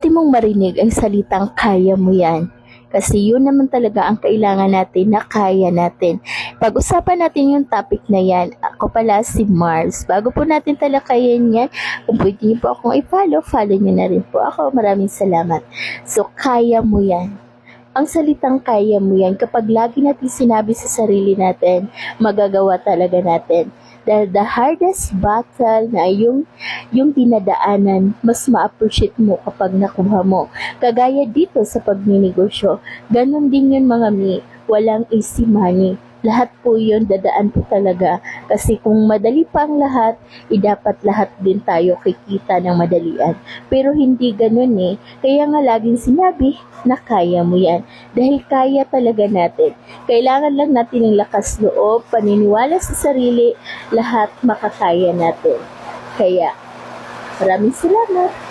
Mong marinig ang salitang kaya mo yan. Kasi yun naman talaga ang kailangan natin na kaya natin. Pag-usapan natin yung topic na yan. Ako pala si Mars. Bago po natin talakayin yan, kung pwede niyo po akong i-follow, follow niyo na rin po ako. Maraming salamat. So, kaya mo yan. Ang salitang kaya mo yan, kapag lagi natin sinabi sa sarili natin, magagawa talaga natin. Dahil the hardest battle na yung dinadaanan, mas ma-appreciate mo kapag nakuha mo. Kagaya dito sa pagninegosyo, ganun din yun mga walang easy money. Lahat po yun, dadaan po talaga. Kasi kung madali pa ang lahat, dapat lahat din tayo kikita ng madalian. Pero hindi ganun eh. Kaya nga laging sinabi na kaya mo yan. Dahil kaya talaga natin. Kailangan lang natin ng lakas loob, paniniwala sa sarili, lahat makakaya natin. Kaya, maraming salamat.